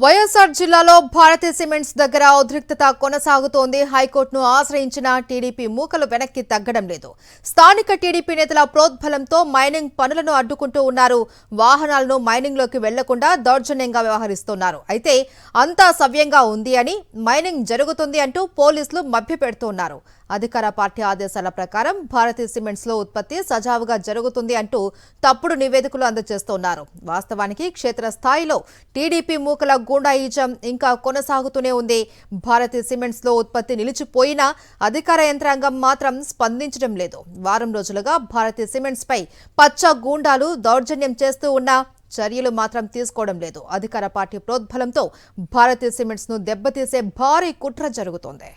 వైఎస్ఆర్ జిల్లాలో భారతీయ సిమెంట్స్ దగ్గర ఉద్రిక్తత కొనసాగుతోంది. హైకోర్టును ఆశ్రయించిన టీడీపీ మూకలు వెనక్కి తగ్గడం లేదు. స్థానిక టీడీపీ నేతల ప్రోద్బలంతో మైనింగ్ పనులను అడ్డుకుంటూ ఉన్నారు. వాహనాలను మైనింగ్లోకి వెళ్లకుండా దౌర్జన్యంగా వ్యవహరిస్తున్నారు. అయితే అంతా సవ్యంగా ఉంది అని, మైనింగ్ జరుగుతుంది అంటూ పోలీసులు మభ్యపెడుతున్నారు. అధికార పార్టీ ఆదేశాల ప్రకారం భారతీయ సిమెంట్స్ లో ఉత్పత్తి సజావుగా జరుగుతుంది అంటూ తప్పుడు నివేదికలు అందజేస్తున్నారు. వాస్తవానికి క్షేత్రస్థాయిలో టీడీపీ మూకల గూండాయిజం ఇంకా కొనసాగుతూనే ఉంది. భారతీయ సిమెంట్స్ లో ఉత్పత్తి నిలిచిపోయినా అధికార యంత్రాంగం మాత్రం స్పందించడం లేదు. వారం రోజులుగా భారతీయ సిమెంట్స్ పై పచ్చ గూండాలు దౌర్జన్యం చేస్తూ ఉన్నా చర్యలు మాత్రం తీసుకోవడం లేదు. అధికార పార్టీ ప్రోద్బలంతో భారతీయ సిమెంట్స్ ను దెబ్బతీసే భారీ కుట్ర జరుగుతోంది.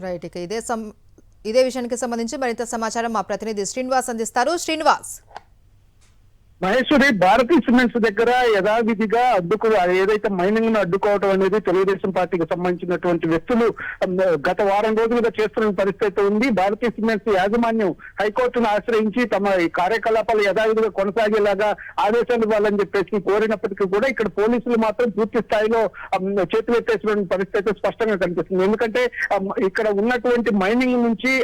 రైట్, ఇక ఇదే విషయానికి సంబంధించి మరింత సమాచారం మా ప్రతినిధి శ్రీనివాస్ అందిస్తారు. శ్రీనివాస్, మహేశ్వరి, భారతీయ సిమెంట్స్ దగ్గర యథావిధిగా ఏదైతే మైనింగ్ ను అడ్డుకోవడం అనేది తెలుగుదేశం పార్టీకి సంబంధించినటువంటి వ్యక్తులు గత వారం రోజులుగా చేస్తున్న పరిస్థితి ఉంది. భారతీయ సిమెంట్స్ యాజమాన్యం హైకోర్టును ఆశ్రయించి తమ కార్యకలాపాలు యథావిధిగా కొనసాగేలాగా ఆదేశాలు ఇవ్వాలని చెప్పేసి కోరినప్పటికీ కూడా ఇక్కడ పోలీసులు మాత్రం పూర్తి స్థాయిలో చేతులెత్తేసిన పరిస్థితి స్పష్టంగా కనిపిస్తుంది. ఎందుకంటే ఇక్కడ ఉన్నటువంటి మైనింగ్ నుంచి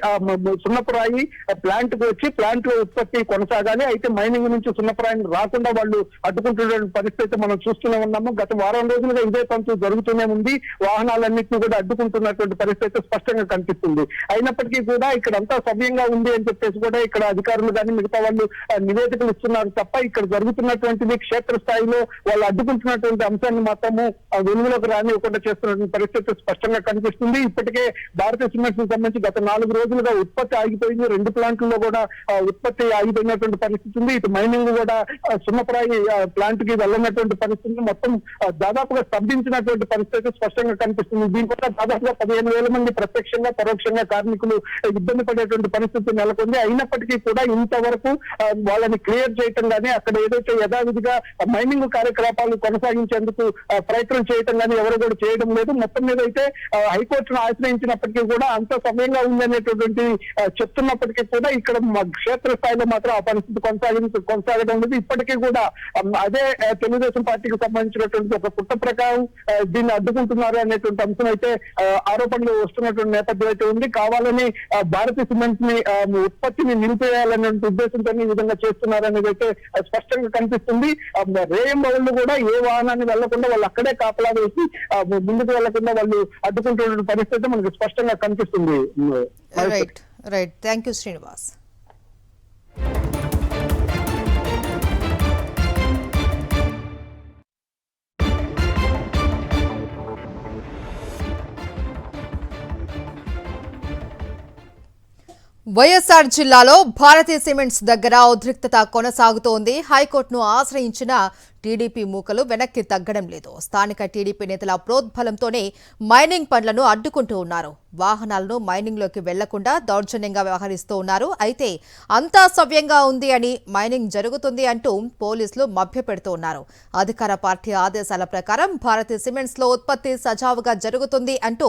సున్నపురాయి ప్లాంట్ కు వచ్చి ప్లాంట్ లో ఉత్పత్తి కొనసాగాలి. అయితే మైనింగ్ నుంచి సున్నపురాయి రాకుండా వాళ్ళు అడ్డుకుంటున్న పరిస్థితి మనం చూస్తూనే ఉన్నాము. గత వారం రోజులుగా ఇదే పంతు జరుగుతూనే ఉంది. వాహనాలన్నింటినీ కూడా అడ్డుకుంటున్నటువంటి పరిస్థితి స్పష్టంగా కనిపిస్తుంది. అయినప్పటికీ కూడా ఇక్కడ అంతా సవ్యంగా ఉంది అని చెప్పేసి కూడా ఇక్కడ అధికారులు కానీ మిగతా వాళ్ళు నివేదికలు ఇస్తున్నారు తప్ప ఇక్కడ జరుగుతున్నటువంటిది క్షేత్రస్థాయిలో వాళ్ళు అడ్డుకుంటున్నటువంటి అంశాన్ని మాత్రము వెలుగులోకి రానివ్వకుండా చేస్తున్నటువంటి పరిస్థితి స్పష్టంగా కనిపిస్తుంది. ఇప్పటికే భారతీయ సిమెంట్స్ కి సంబంధించి గత 4 రోజులుగా ఉత్పత్తి ఆగిపోయింది. 2 ప్లాంట్లలో కూడా ఉత్పత్తి ఆగిపోయినటువంటి పరిస్థితి ఉంది. ఇటు మైనింగ్ కూడా సున్నపురాయి ప్లాంట్ కి వెళ్ళినటువంటి పరిస్థితి మొత్తం దాదాపుగా స్తంభించినటువంటి పరిస్థితి స్పష్టంగా కనిపిస్తుంది. దీనివల్ల దాదాపుగా 15,000 మంది ప్రత్యక్షంగా పరోక్షంగా కార్మికులు ఇబ్బంది పడేటువంటి పరిస్థితి నెలకొంది. అయినప్పటికీ కూడా ఇంతవరకు వాళ్ళని క్లియర్ చేయటం కానీ అక్కడ ఏదైతే యథావిధిగా మైనింగ్ కార్యకలాపాలు కొనసాగించేందుకు ప్రయత్నం చేయటం కానీ ఎవరు కూడా చేయడం లేదు. మొత్తం మీద అయితే హైకోర్టును ఆశ్రయించినప్పటికీ కూడా అంత సమయంగా ఉందనేటువంటి చెప్తున్నప్పటికీ కూడా ఇక్కడ క్షేత్రస్థాయిలో మాత్రం ఆ పరిస్థితి కొనసాగడం లేదు. ఇప్పటికీ కూడా అదే తెలుగుదేశం పార్టీకి సంబంధించినటువంటి ఒక కుట్ర ప్రకారం దీన్ని అడ్డుకుంటున్నారు అనేటువంటి అంశం అయితే ఆరోపణలు వస్తున్నటువంటి నేపథ్యం అయితే ఉంది. కావాలని భారతీయ సిమెంట్ ని ఉత్పత్తిని నిలిపేయాలనే ఉద్దేశంతో ఈ విధంగా చేస్తున్నారు అనేది అయితే స్పష్టంగా కనిపిస్తుంది. రేయంబవళ్ళు కూడా ఏ వాహనాన్ని వెళ్లకుండా వాళ్ళు అక్కడే కాపలా వేసి ముందుకు వెళ్లకుండా వాళ్ళు అడ్డుకుంటున్న పరిస్థితి మనకు స్పష్టంగా కనిపిస్తుంది. Right, thank you Srinivas. YSR జిల్లాలో భారతీయ సిమెంట్స్ దగ్గర ఉద్రిక్తత కొనసాగుతోంది. హైకోర్టును ఆశ్రయించిన టీడీపీ మూకలు వెనక్కి తగ్గడం లేదు. స్థానిక టీడీపీ నేతల ప్రోద్బలంతోనే మైనింగ్ పనులను అడ్డుకుంటూ ఉన్నారు. వాహనాలను మైనింగ్లోకి వెళ్లకుండా దౌర్జన్యంగా వ్యవహరిస్తూ ఉన్నారు. అయితే అంతా సవ్యంగా ఉంది అని, మైనింగ్ జరుగుతుంది అంటూ పోలీసులు మభ్యపెడుతూ ఉన్నారు. అధికార పార్టీ ఆదేశాల ప్రకారం భారతీయ సిమెంట్స్ లో ఉత్పత్తి సజావుగా జరుగుతుంది అంటూ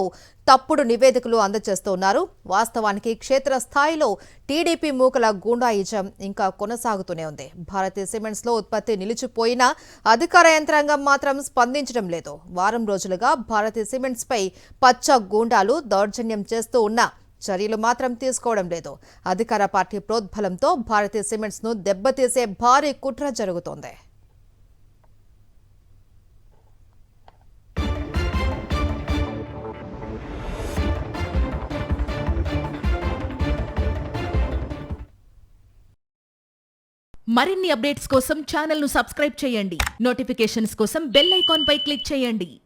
తప్పుడు నివేదికలు అందజేస్తున్నారు. వాస్తవానికి క్షేత్రస్థాయిలో టీడీపీ మూకల గూండాయిజం ఇంకా కొనసాగుతూనే ఉంది. భారతీయ సిమెంట్స్ లో ఉత్పత్తి నిలిచిపోయినా అధికార యంత్రాంగం మాత్రం స్పందించడం లేదు. వారం రోజులుగా భారతీయ సిమెంట్స్ పై పచ్చ గూండాలు దౌర్జన్యం చేస్తూ ఉన్నా చర్యలు మాత్రం తీసుకోవడం లేదు. అధికార పార్టీ ప్రోద్బలంతో భారతీయ సిమెంట్స్ ను దెబ్బతీసే భారీ కుట్ర జరుగుతోంది. మరిన్ని అప్డేట్స్ కోసం ఛానల్ ను సబ్స్క్రైబ్ చేయండి. నోటిఫికేషన్స్ కోసం బెల్ ఐకాన్ పై క్లిక్ చేయండి.